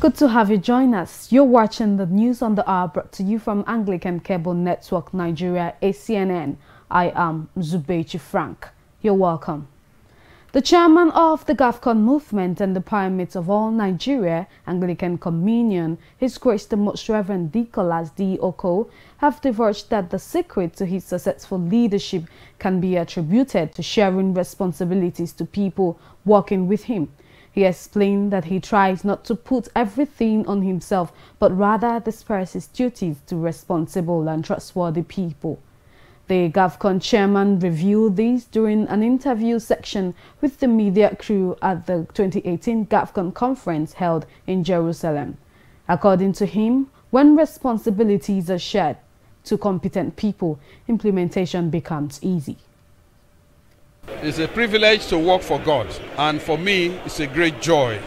Good to have you join us. You're watching the news on the hour brought to you from Anglican Cable Network Nigeria, ACNN. I am Zubechi Frank. You're welcome. The chairman of the GAFCON movement and the primate of all Nigeria, Anglican Communion, His Grace the Most Reverend Nicholas D. Oko, have divulged that the secret to his successful leadership can be attributed to sharing responsibilities to people working with him. He explained that he tries not to put everything on himself, but rather disperse his duties to responsible and trustworthy people. The GAFCON chairman revealed this during an interview section with the media crew at the 2018 GAFCON conference held in Jerusalem. According to him, when responsibilities are shared to competent people, implementation becomes easy. It's a privilege to work for God, and for me, it's a great joy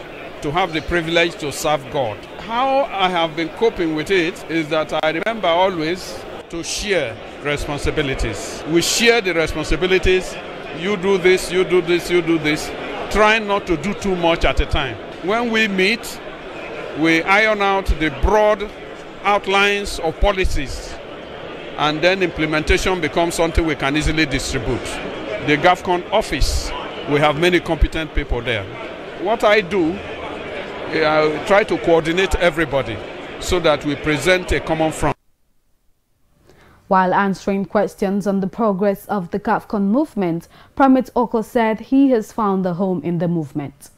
to have the privilege to serve God. How I have been coping with it is that I remember always to share responsibilities. We share the responsibilities. You do this, you do this, you do this. Try not to do too much at a time. When we meet, we iron out the broad outlines of policies, and then implementation becomes something we can easily distribute. The GAFCON office, we have many competent people there. What I do, I try to coordinate everybody so that we present a common front. While answering questions on the progress of the GAFCON movement, Primate Oko said he has found a home in the movement.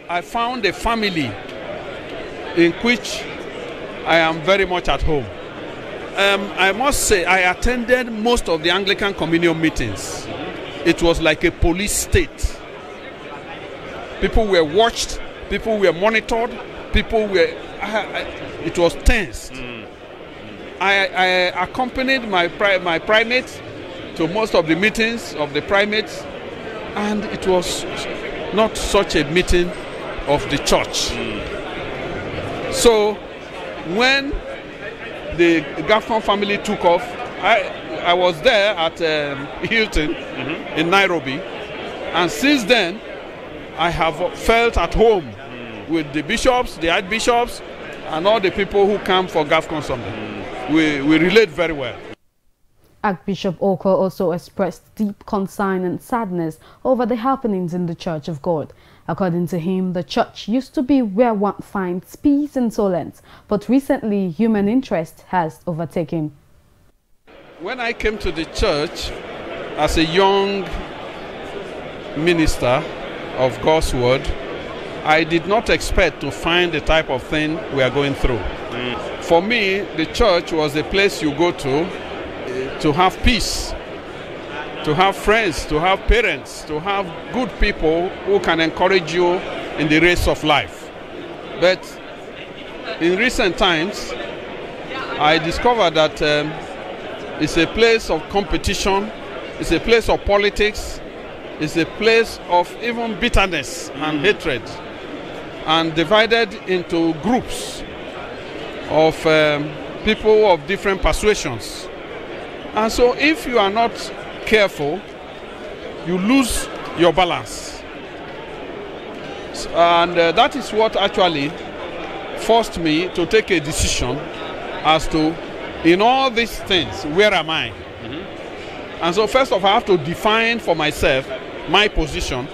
I found a family in which I am very much at home. I must say I attended most of the Anglican Communion meetings. It was like a police state. People were watched, people were monitored, people were... it was tense. I accompanied my primate to most of the meetings of the primates, and it was not such a meeting of the church. So when the GAFCON family took off, I was there at Hilton in Nairobi, and since then I have felt at home with the bishops, the archbishops, and all the people who come for GAFCON Sunday. We relate very well. Archbishop Oko also expressed deep concern and sadness over the happenings in the Church of God. According to him, the church used to be where one finds peace and solace, but recently human interest has overtaken. When I came to the church as a young minister of God's word, I did not expect to find the type of thing we are going through. For me, the church was a place you go to have peace, to have friends, to have parents, to have good people who can encourage you in the race of life. But in recent times, I discovered that it's a place of competition, it's a place of politics, it's a place of even bitterness and hatred, and divided into groups of people of different persuasions. And so if you are not careful, you lose your balance. And that is what actually forced me to take a decision as to, in all these things, where am I? And so first of all, I have to define for myself my position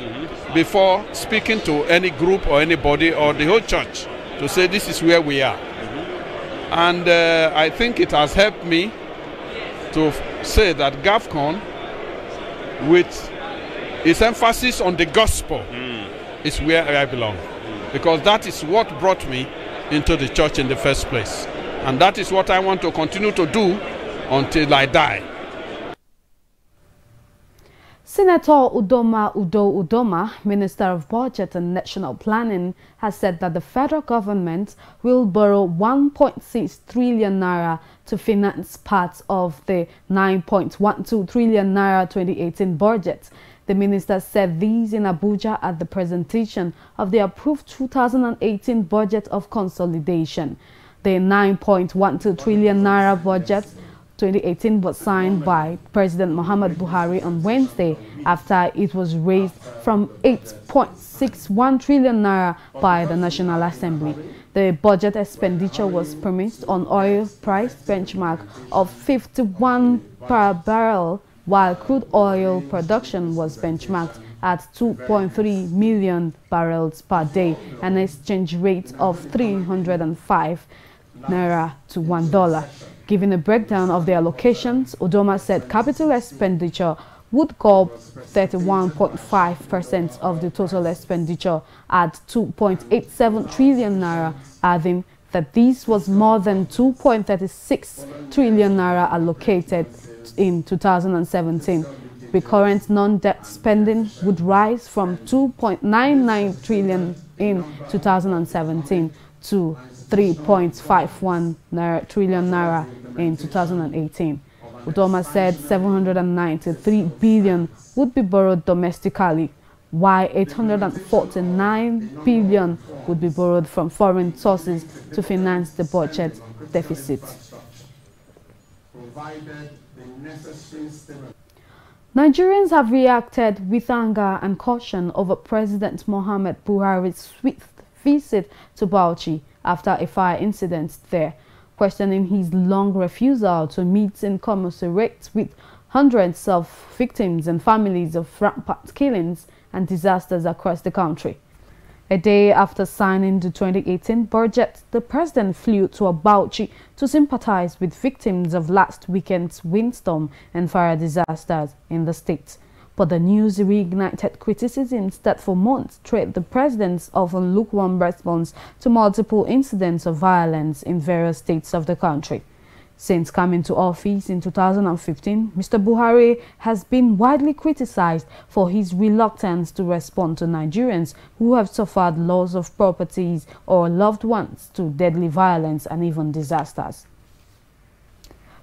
before speaking to any group or anybody or the whole church to say this is where we are. And I think it has helped me to say that GAFCON, with its emphasis on the gospel, is where I belong. Because that is what brought me into the church in the first place. And that is what I want to continue to do until I die. Senator Udoma, Minister of Budget and National Planning, has said that the federal government will borrow 1.6 trillion naira to finance parts of the 9.12 trillion naira 2018 budget. The minister said these in Abuja at the presentation of the approved 2018 budget of consolidation. The 9.12 trillion naira budget 2018 was signed by President Muhammad Buhari on Wednesday after it was raised from 8.61 trillion naira by the National Assembly. The budget expenditure was premised on oil price benchmark of 51 per barrel, while crude oil production was benchmarked at 2.3 million barrels per day, an exchange rate of 305 naira to $1. Giving a breakdown of the allocations, Udoma said capital expenditure would gulp 31.5% of the total expenditure at 2.87 trillion naira, adding that this was more than 2.36 trillion naira allocated in 2017. Recurrent non-debt spending would rise from 2.99 trillion in 2017 to 3.51 trillion naira in 2018. Udoma said 793 billion would be borrowed domestically, while 849 billion would be borrowed from foreign sources to finance the budget deficit. Nigerians have reacted with anger and caution over President Muhammad Buhari's swift visit to Bauchi after a fire incident there, questioning his long refusal to meet and commiserate with hundreds of victims and families of rampant killings and disasters across the country. A day after signing the 2018 budget, the president flew to Bauchi to sympathize with victims of last weekend's windstorm and fire disasters in the state. But the news reignited criticisms that for months trailed the president's often lukewarm response to multiple incidents of violence in various states of the country. Since coming to office in 2015, Mr. Buhari has been widely criticized for his reluctance to respond to Nigerians who have suffered loss of properties or loved ones to deadly violence and even disasters.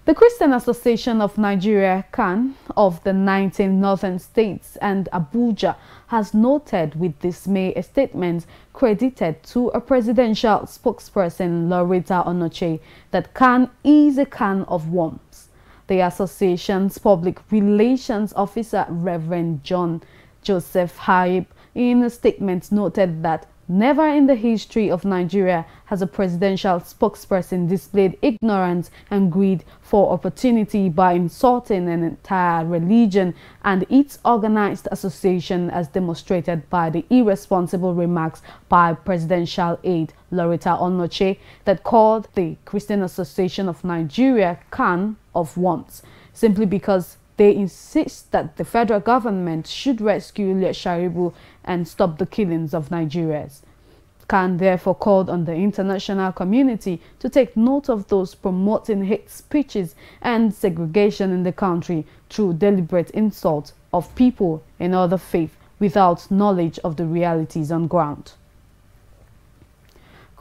The Christian Association of Nigeria, ACNN, of the 19 northern states and Abuja has noted with dismay a statement credited to a presidential spokesperson, Loretta Onoche, that CAN is a can of worms. The association's public relations officer, Reverend John Joseph Haib, in a statement noted that never in the history of Nigeria has a presidential spokesperson displayed ignorance and greed for opportunity by insulting an entire religion and its organized association, as demonstrated by the irresponsible remarks by presidential aide Loretta Onoche that called the Christian Association of Nigeria CAN of worms, simply because they insist that the federal government should rescue Sharibu and stop the killings of Nigerians. CAN therefore called on the international community to take note of those promoting hate speeches and segregation in the country through deliberate insult of people in other faiths without knowledge of the realities on ground.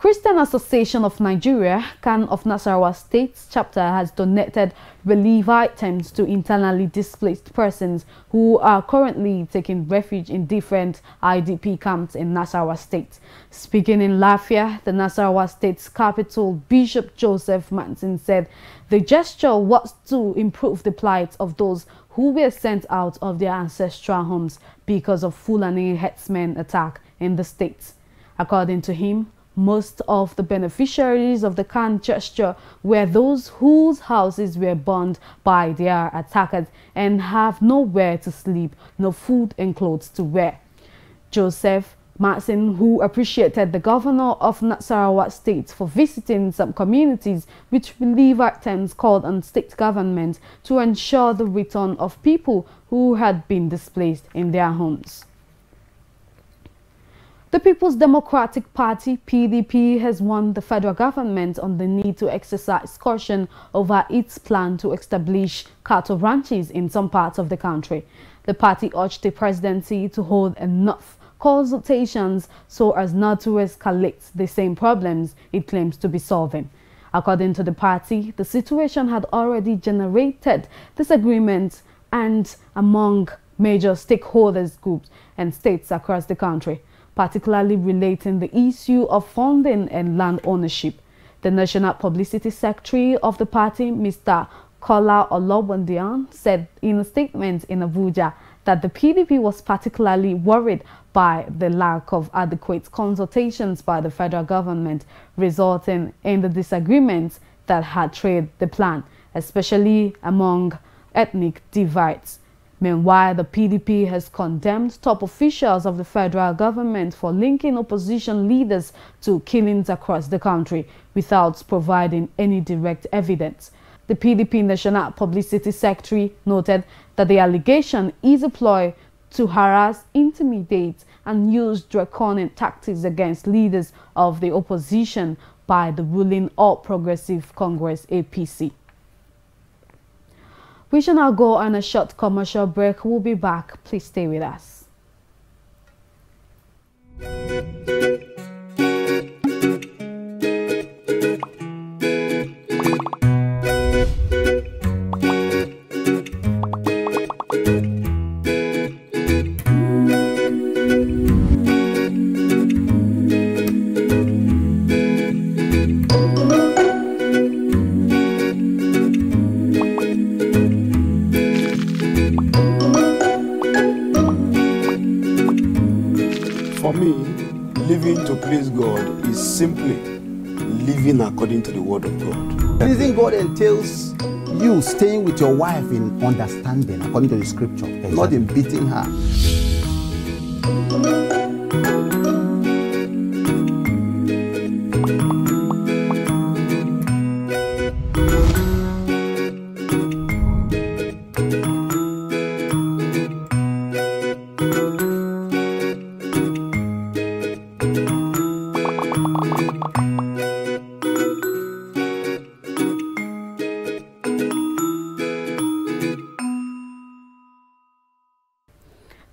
Christian Association of Nigeria, CAN of Nasarawa State chapter, has donated relief items to internally displaced persons who are currently taking refuge in different IDP camps in Nasarawa State. Speaking in Lafia, the Nasarawa State's capital, Bishop Joseph Manson said the gesture was to improve the plight of those who were sent out of their ancestral homes because of Fulani herdsmen attack in the state. According to him, most of the beneficiaries of the CAN gesture were those whose houses were burned by their attackers and have nowhere to sleep, no food and clothes to wear. Joseph Martin, who appreciated the governor of Nasarawa State for visiting some communities with relief items, called on state government to ensure the return of people who had been displaced in their homes. The People's Democratic Party, PDP, has warned the federal government on the need to exercise caution over its plan to establish cattle ranches in some parts of the country. The party urged the presidency to hold enough consultations so as not to escalate the same problems it claims to be solving. According to the party, the situation had already generated disagreements and among major stakeholders groups and states across the country, particularly relating the issue of funding and land ownership. The National Publicity Secretary of the party, Mr. Kola Olobundian, said in a statement in Abuja that the PDP was particularly worried by the lack of adequate consultations by the federal government, resulting in the disagreements that had trailed the plan, especially among ethnic divides. Meanwhile, the PDP has condemned top officials of the federal government for linking opposition leaders to killings across the country without providing any direct evidence. The PDP National Publicity Secretary noted that the allegation is a ploy to harass, intimidate, and use draconian tactics against leaders of the opposition by the ruling All Progressive Congress APC. We shall now go on a short commercial break. We'll be back. Please stay with us. For me, living to please God is simply living according to the word of God. Pleasing God entails you staying with your wife in understanding according to the scripture, not in beating her.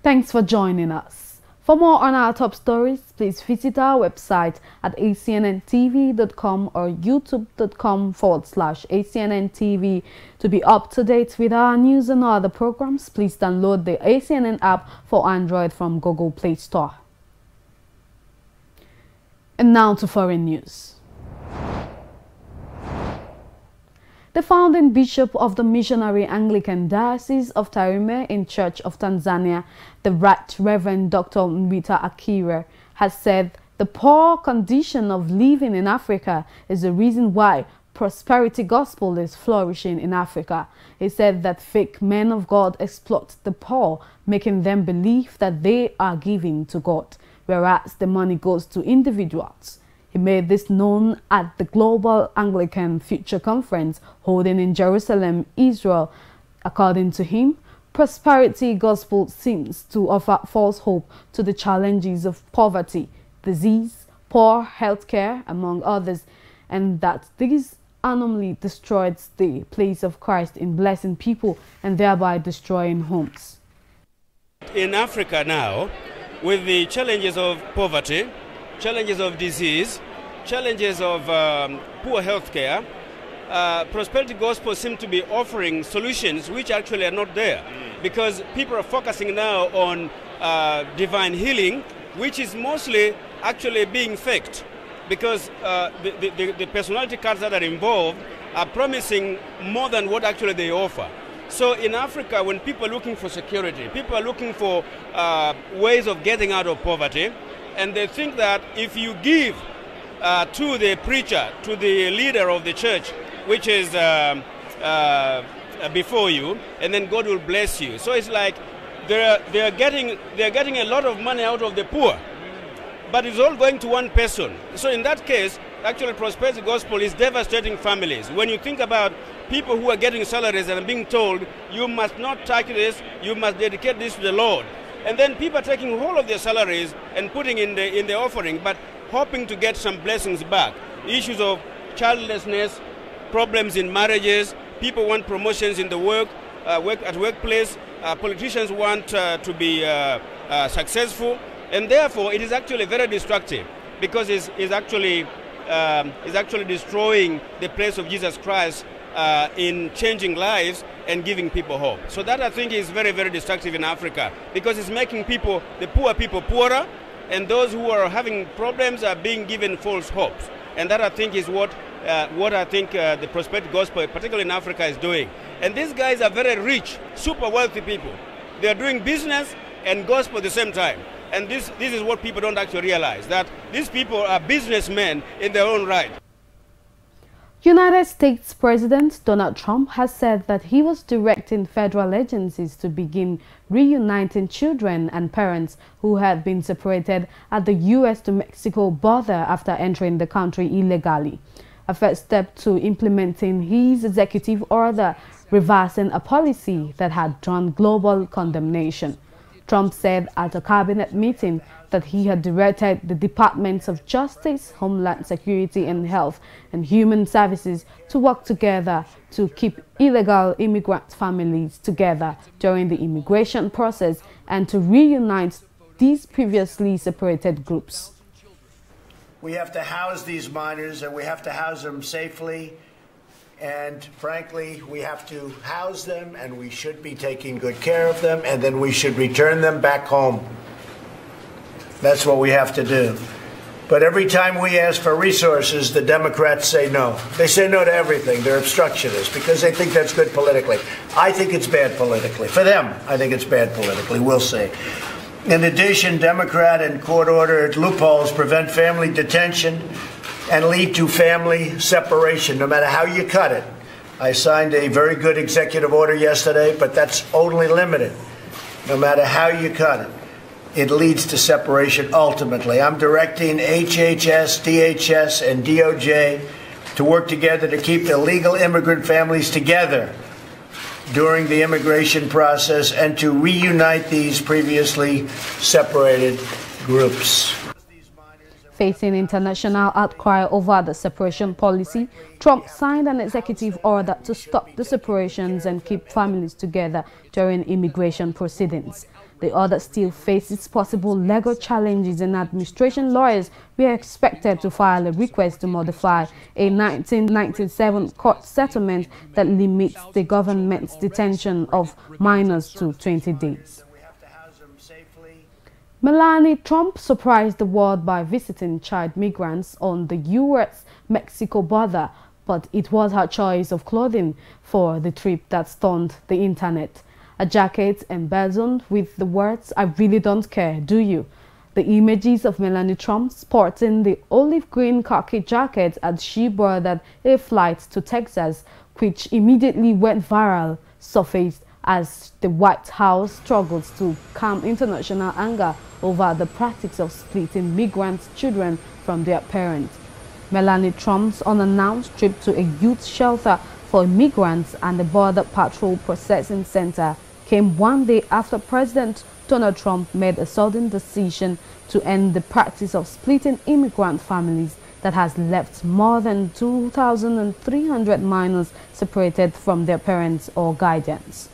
Thanks for joining us. For more on our top stories, please visit our website at acnntv.com or youtube.com/ACNNTV. To be up to date with our news and other programs, please download the ACNN app for Android from Google Play Store. And now to foreign news. The founding bishop of the missionary Anglican Diocese of Tarime in Church of Tanzania, the Right Reverend Dr. Mbita Akire, has said the poor condition of living in Africa is the reason why prosperity gospel is flourishing in Africa. He said that fake men of God exploit the poor, making them believe that they are giving to God, whereas the money goes to individuals. He made this known at the Global Anglican Future Conference holding in Jerusalem, Israel. According to him, prosperity gospel seems to offer false hope to the challenges of poverty, disease, poor healthcare, among others, and that this anomaly destroys the place of Christ in blessing people and thereby destroying homes. In Africa now, with the challenges of poverty, challenges of disease, challenges of poor health care, prosperity gospel seem to be offering solutions which actually are not there, because people are focusing now on divine healing, which is mostly actually being faked, because the personality cards that are involved are promising more than what actually they offer. So in Africa, when people are looking for security, people are looking for ways of getting out of poverty, and they think that if you give to the preacher, to the leader of the church, which is before you, and then God will bless you. So it's like they're getting a lot of money out of the poor, but it's all going to one person. So in that case, actually prosperity gospel is devastating families. When you think about people who are getting salaries and are being told, you must not take this, you must dedicate this to the Lord. And then people are taking all of their salaries and putting in the offering, but hoping to get some blessings back. Issues of childlessness, problems in marriages, people want promotions in the workplace, politicians want to be successful, and therefore it is actually very destructive, because it's actually destroying the place of Jesus Christ in changing lives and giving people hope. So that, I think, is very, very destructive in Africa, because it's making people, the poor people, poorer, and those who are having problems are being given false hopes. And that, I think, is what I think the prosperity gospel, particularly in Africa, is doing. And these guys are very rich, super wealthy people. They are doing business and gospel at the same time. And this is what people don't actually realize, that these people are businessmen in their own right. United States President Donald Trump has said that he was directing federal agencies to begin reuniting children and parents who had been separated at the U.S. to Mexico border after entering the country illegally. A first step to implementing his executive order, reversing a policy that had drawn global condemnation. Trump said at a cabinet meeting that he had directed the Departments of Justice, Homeland Security and Health and Human Services to work together to keep illegal immigrant families together during the immigration process and to reunite these previously separated groups. We have to house these minors, and we have to house them safely. And frankly, we have to house them, and we should be taking good care of them, and then we should return them back home. That's what we have to do. But every time we ask for resources, the Democrats say no. They say no to everything. They're obstructionists because they think that's good politically. I think it's bad politically. For them, I think it's bad politically. We'll see. In addition, Democrat and court-ordered loopholes prevent family detention and lead to family separation, no matter how you cut it. I signed a very good executive order yesterday, but that's only limited. No matter how you cut it, it leads to separation ultimately. I'm directing HHS, DHS, and DOJ to work together to keep illegal immigrant families together during the immigration process and to reunite these previously separated groups. Facing international outcry over the separation policy, Trump signed an executive order to stop the separations and keep families together during immigration proceedings. The order still faces possible legal challenges, and administration lawyers were expected to file a request to modify a 1997 court settlement that limits the government's detention of minors to 20 days. Melania Trump surprised the world by visiting child migrants on the U.S.-Mexico border, but it was her choice of clothing for the trip that stunned the internet. A jacket emblazoned with the words, "I really don't care, do you?" The images of Melania Trump sporting the olive green khaki jacket as she boarded a flight to Texas, which immediately went viral, surfaced as the White House struggles to calm international anger over the practice of splitting migrant children from their parents. Melania Trump's unannounced trip to a youth shelter for migrants and the Border Patrol Processing Center came one day after President Donald Trump made a sudden decision to end the practice of splitting immigrant families that has left more than 2,300 minors separated from their parents or guardians.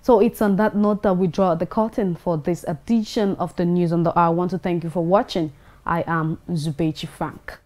So it's on that note that we draw the curtain for this edition of the News on the Hour. I want to thank you for watching. I am Zubechi Frank.